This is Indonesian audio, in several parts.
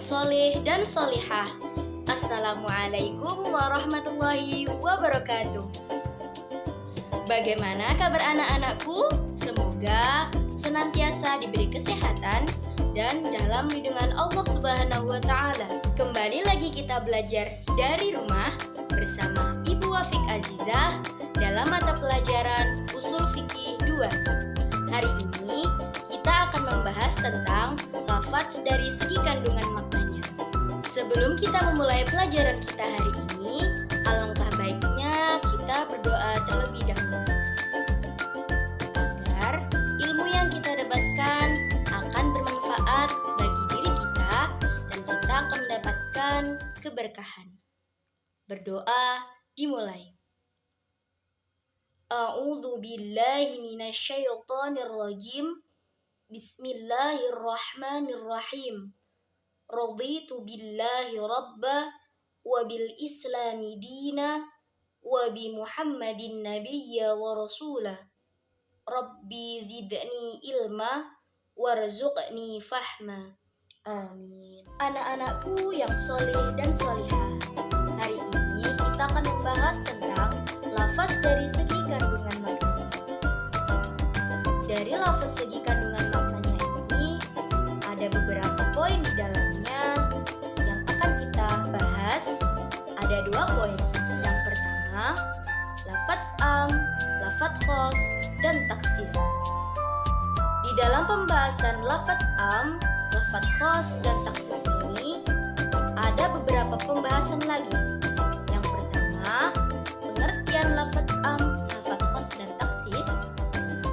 soleh dan solihah. Assalamualaikum warahmatullahi wabarakatuh. Bagaimana kabar anak-anakku? Semoga senantiasa diberi kesehatan dan dalam lindungan Allah Subhanahu wa Ta'ala. Kembali lagi kita belajar dari rumah bersama Ibu Wafik Azizah dalam mata pelajaran Ushul Fikih 2. Hari ini kita akan membahas tentang lafaz dari segi kandungan maknanya. Sebelum kita memulai pelajaran kita hari ini, alangkah baiknya kita berdoa terlebih dahulu agar ilmu yang kita dapatkan akan bermanfaat bagi diri kita dan kita akan mendapatkan keberkahan. Berdoa dimulai. A'udzu billahi minasyaitonir rajim. Bismillahirrahmanirrahim. Raditu billahi rabba wa bil islami dina wa bi Muhammadin nabiyya wa rasulah. Rabbi zidni ilma warzuqni fahma. Amin. Anak-anakku yang soleh dan solihah, hari ini kita akan membahas tentang lafaz dari segi kandungan maknanya. Dari lafaz segi kandungan maknanya ini ada beberapa poin di dalamnya yang akan kita bahas. Ada 2 poin. Yang pertama, lafaz am, lafaz khos, dan taksis. Di dalam pembahasan lafaz am, lafaz khos, dan taksis ini ada beberapa pembahasan lagi. Yang pertama, pengertian lafaz am, lafaz khos, dan taksis.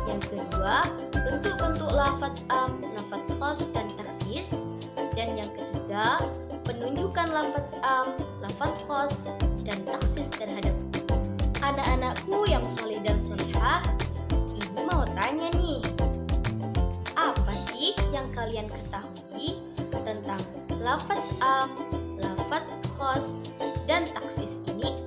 Yang kedua, bentuk-bentuk lafaz am, lafaz khos, dan taksis. Dan yang ketiga, penunjukan lafaz am, lafaz khos, dan taksis terhadap anak-anakku yang soleh dan solehah. Ibu mau tanya nih, apa sih yang kalian ketahui tentang lafaz am, lafaz khos, dan taksis ini?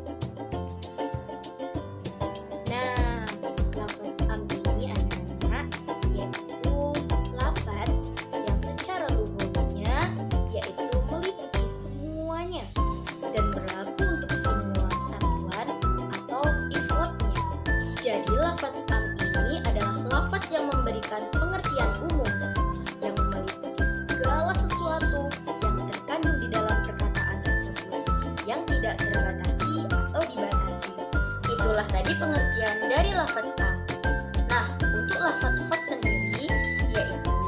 Nah, lafaz am ini anak-anak yaitu lafaz yang secara lughawiynya yaitu meliputi semuanya dan berlaku untuk semua satuan atau ifradnya. Jadi lafaz am ini adalah lafaz yang memberikan pengertian umum yang meliputi segala sesuatu yang terkandung di dalam perkataan tersebut yang tidak terbatasi atau dibatasi. Itulah tadi pengertian dari lafaz am. Nah, untuk lafaz khos sendiri yaitu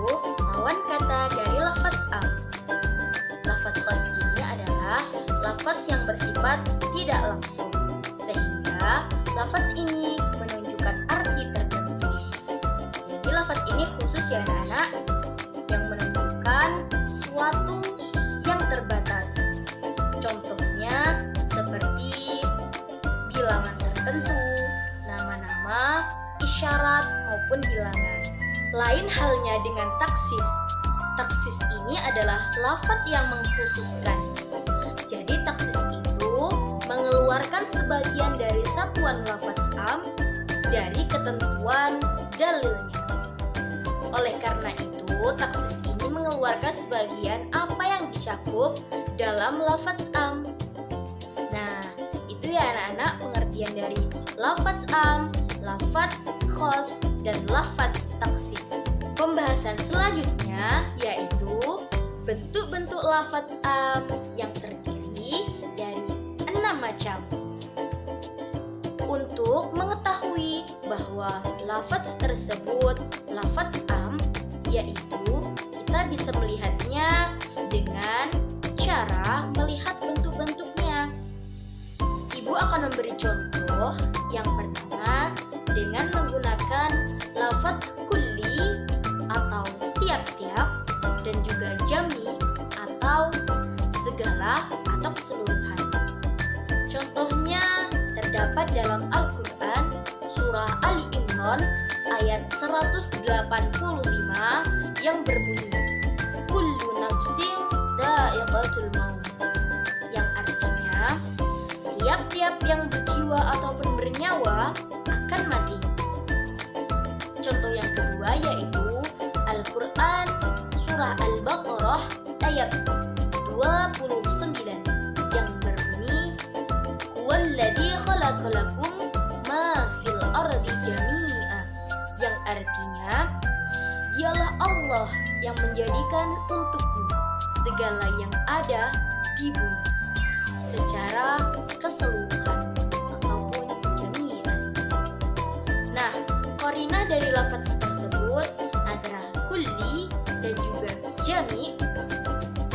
lawan kata dari lafaz am. Lafaz khos ini adalah lafaz yang bersifat tidak langsung, sehingga lafaz ini menunjukkan arti tertentu. Jadi lafaz ini khusus ya anak-anak, yang menunjukkan sesuatu yang terbatas. Contohnya seperti bilangan tertentu, nama-nama, isyarat maupun bilangan. Lain halnya dengan taksis. Taksis ini adalah lafaz yang mengkhususkan. Jadi taksis itu mengeluarkan sebagian dari satuan lafaz am dari ketentuan dalilnya. Oleh karena itu, taksis ini mengeluarkan sebagian apa yang dicakup dalam lafaz am. Nah, itu ya anak-anak pengertian dari lafaz am, lafaz khos, dan lafaz taksis. Pembahasan selanjutnya yaitu bentuk-bentuk lafaz am yang terdiri dari 6 macam. Untuk mengetahui bahwa lafaz tersebut lafaz am, yaitu kita bisa melihatnya dengan cara melihat bentuk-bentuknya. Ibu akan memberi contoh. Yang pertama dengan menggunakan lafaz kulli atau tiap-tiap, dan juga jami atau segala atau keseluruhan. Contohnya terdapat dalam Al-Quran surah Ali Imran ayat 185 yang berbunyi kullu nafsin dha'iqatul maut, yang artinya tiap-tiap yang berjiwa ataupun bernyawa akan mati. Contoh yang kedua yaitu Al-Quran surah Al-Baqarah ayat 29 yang berbunyi Huwallazi khalaqalakum ma fil ardi jami'a, yang artinya dialah Allah yang menjadikan untukmu segala yang ada di bumi secara keseluruhan ataupun jami'an. Nah, qarinah dari lafaz tersebut antara kulli dan juga jami',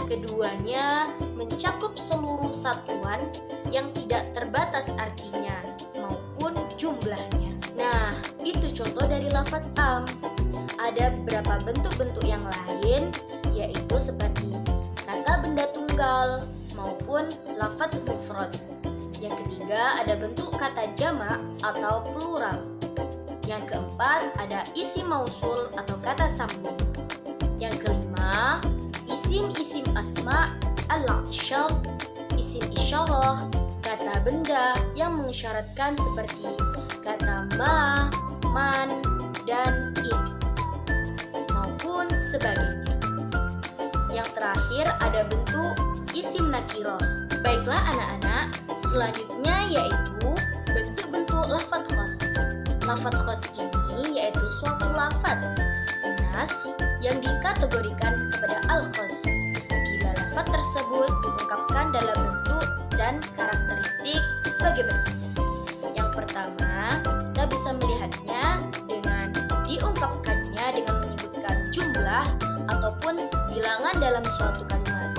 keduanya mencakup seluruh satuan yang tidak terbatas artinya maupun jumlahnya. Nah, itu contoh dari lafaz am. Ada beberapa bentuk-bentuk yang lain, yaitu seperti kata benda tunggal maupun lafaz mufrad. Yang ketiga ada bentuk kata jamak atau plural. Yang keempat ada isim mausul atau kata sambung. Yang kelima isim-isim asma al-i'syar, isim isyarah, kata benda yang mengisyaratkan seperti kata ma, man, dan in maupun sebagainya. Yang terakhir ada bentuk isim nakirah. Baiklah anak-anak, selanjutnya yaitu bentuk-bentuk lafaz khas. Lafaz khas ini yaitu suatu lafaz nas yang dikategorikan kepada al-khas bila lafaz tersebut diungkapkan dalam bentuk dan karakteristik sebagai berikut. Yang pertama, kita bisa melihatnya dengan diungkapkannya dengan menyebutkan jumlah ataupun bilangan dalam suatu kalimat.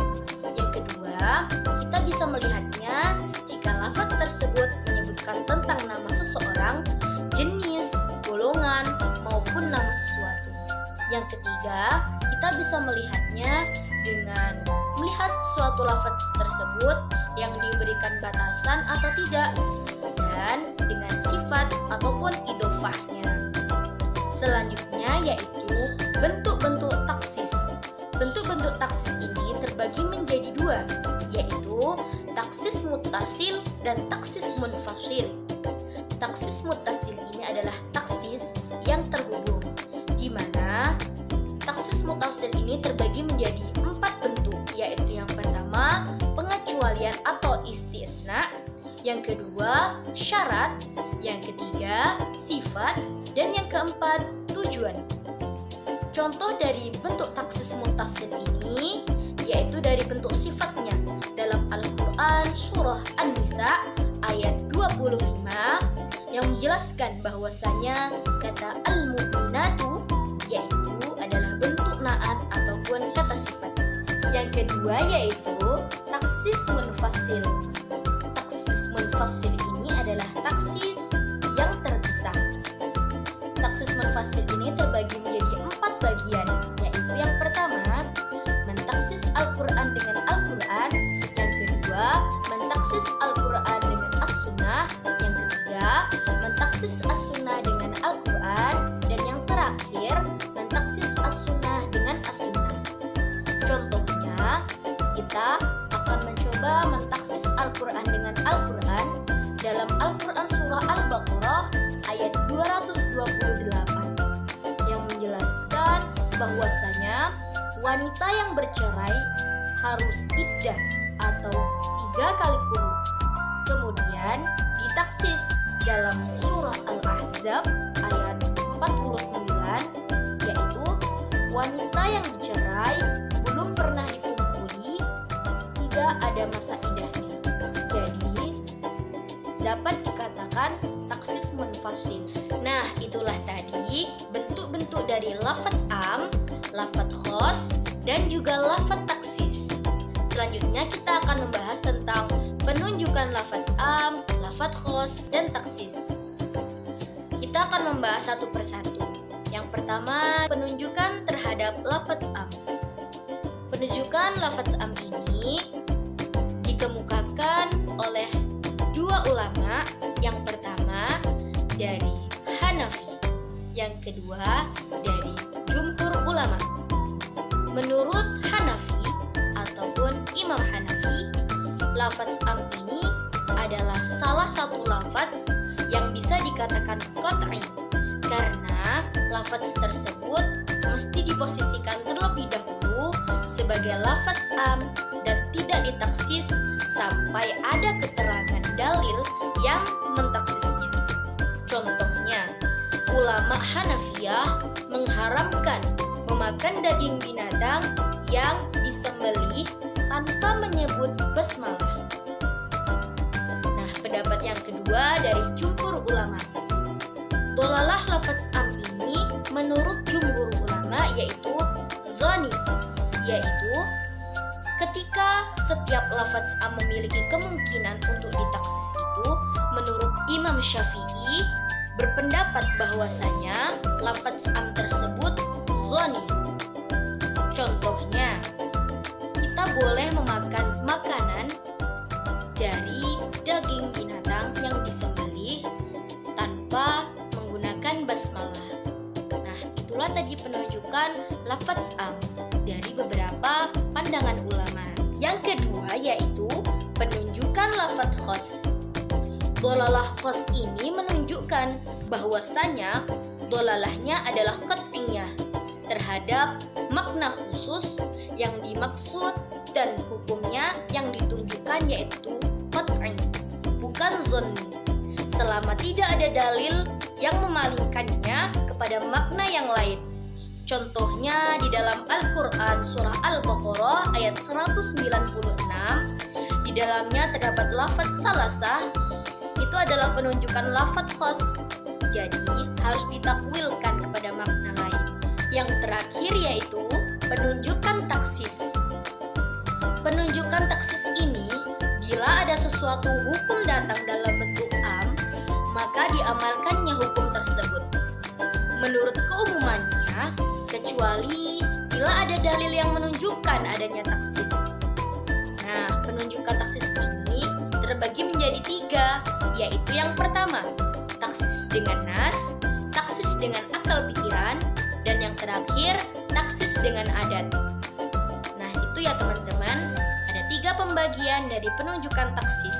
Yang kedua, kita bisa melihatnya jika lafaz tersebut menyebutkan tentang nama seseorang, jenis, golongan, maupun nama sesuatu. Yang ketiga, kita bisa melihatnya dengan melihat suatu lafaz tersebut yang diberikan batasan atau tidak, dan dengan sifat ataupun idhofahnya. Selanjutnya yaitu bentuk-bentuk taksis. Bentuk-bentuk taksis ini terbagi menjadi dua, yaitu taksis muttasil dan taksis munfasil. Taksis muttasil ini adalah taksis yang terhubung, di mana taksis muttasil ini terbagi menjadi 4 bentuk, yaitu yang pertama pengecualian atau istisna, yang kedua syarat, yang ketiga sifat, dan yang keempat tujuan. Contoh dari bentuk taksis muttasil ini yaitu dari bentuk sifatnya dalam Al-Quran surah An-Nisa ayat 25 yang menjelaskan bahwasanya kata al-mu'minatu yaitu adalah bentuk naat ataupun kata sifat. Yang kedua yaitu taksis munfasil. Taksis munfasil ini adalah taksis yang terpisah. Taksis munfasil ini terbagi menjadi 4 bagian, yaitu yang pertama mentaksis Al-Quran dengan Al-Quran, yang kedua mentaksis Al-Quran dengan As-Sunnah, yang ketiga mentaksis As-Sunnah dengan Al-Quran, dan yang terakhir mentaksis As-Sunnah dengan As-Sunnah. Contohnya, kita akan mencoba mentaksis Al-Quran dengan Al-Quran dalam Al-Quran surah Al-Baqarah ayat 228 yang menjelaskan bahwasanya wanita yang bercerai harus iddah atau 3 kali quru. Kemudian ditaksis dalam surah Al-Ahzab ayat 49 yaitu wanita yang bercerai belum pernah dikumpuli, tidak ada masa iddahnya. Jadi dapat dikatakan taksis munfasil. Nah, itulah tadi bentuk-bentuk dari lafaz am, lafaz khos, dan juga lafaz taksis. Selanjutnya kita akan membahas tentang penunjukan lafaz am, lafaz khos, dan taksis. Kita akan membahas satu persatu. Yang pertama, penunjukan terhadap lafaz am. Penunjukan lafaz am ini dikemukakan oleh 2 ulama. Yang pertama dari Hanafi, yang kedua dari jumhur ulama. Menurut Hanafi ataupun Imam Hanafi, lafaz am ini adalah salah satu lafaz yang bisa dikatakan qat'i karena lafaz tersebut mesti diposisikan terlebih dahulu sebagai lafaz am dan tidak tidak ditaksis sampai ada keterangan dalil yang mentaksisnya. Contohnya, ulama Hanafiyah mengharamkan memakan daging binatang yang disembelih tanpa menyebut basmalah. Nah, pendapat yang kedua dari jumhur ulama. Dolalah lafaz am ini menurut jumhur ulama yaitu zoni, yaitu ketika setiap lafaz am memiliki kemungkinan untuk ditaksis itu, menurut Imam Syafi'i berpendapat bahwasanya lafaz am tersebut zoni. Contohnya, kita boleh memakan makanan dari daging binatang yang disembelih tanpa menggunakan basmalah. Nah, itulah tadi penunjukan lafaz am dari beberapa pandangan ulama. Yang kedua yaitu penunjukan lafaz khos. Dolalah khos ini menunjukkan bahwasanya dolalahnya adalah qat'iyah terhadap makna khusus yang dimaksud dan hukumnya yang ditunjukkan yaitu qat'i, bukan zonni. Selama tidak ada dalil yang memalingkannya kepada makna yang lain. Contohnya di dalam Al-Quran surah Al-Baqarah ayat 196, di dalamnya terdapat lafaz salasah, itu adalah penunjukan lafaz khos. Jadi harus ditakwilkan kepada makna lain. Yang terakhir yaitu penunjukan taksis. Penunjukan taksis ini bila ada sesuatu hukum datang dalam bentuk am, maka diamalkannya hukum tersebut menurut keumumannya, kecuali bila ada dalil yang menunjukkan adanya taksis. Nah, penunjukan taksis ini terbagi menjadi 3, yaitu yang pertama, taksis dengan nas, taksis dengan akal pikiran, dan yang terakhir, taksis dengan adat. Nah, itu ya teman-teman, ada 3 pembagian dari penunjukan taksis.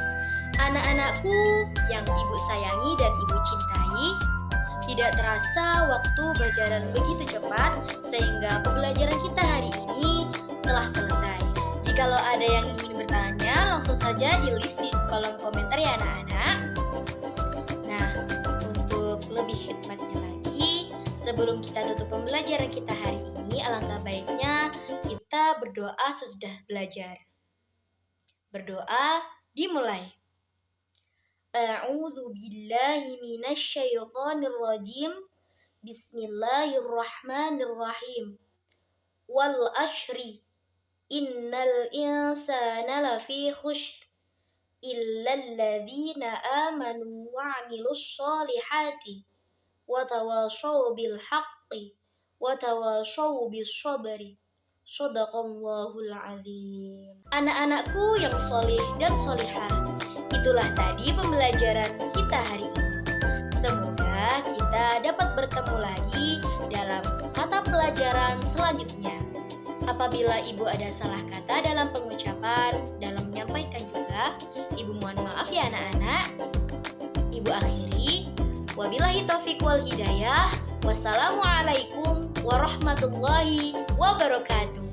Anak-anakku yang ibu sayangi dan ibu cintai, tidak terasa waktu berjalan begitu cepat sehingga pembelajaran kita hari ini telah selesai. Jikalau ada yang ingin bertanya, langsung saja di list di kolom komentar ya anak-anak. Nah, untuk lebih khidmatnya lagi, sebelum kita tutup pembelajaran kita hari ini, alangkah baiknya kita berdoa sesudah belajar. Berdoa dimulai. A'udzu billahi minasy syaithanir rajim. Bismillahirrahmanirrahim. Wal ashri innal insana lafi khusr illal ladzina amanu wa 'amilus shalihati wa tawashaw bil haqqi wa tawashaw bis sabri. Shadaqallahul azim. Anak-anakku yang solih dan solihah, itulah tadi pembelajaran kita hari ini. Semoga kita dapat bertemu lagi dalam mata pelajaran selanjutnya. Apabila ibu ada salah kata dalam pengucapan, dalam menyampaikan juga, ibu mohon maaf ya anak-anak. Ibu akhiri, wabillahi taufiq wal hidayah. Wassalamualaikum warahmatullahi wabarakatuh.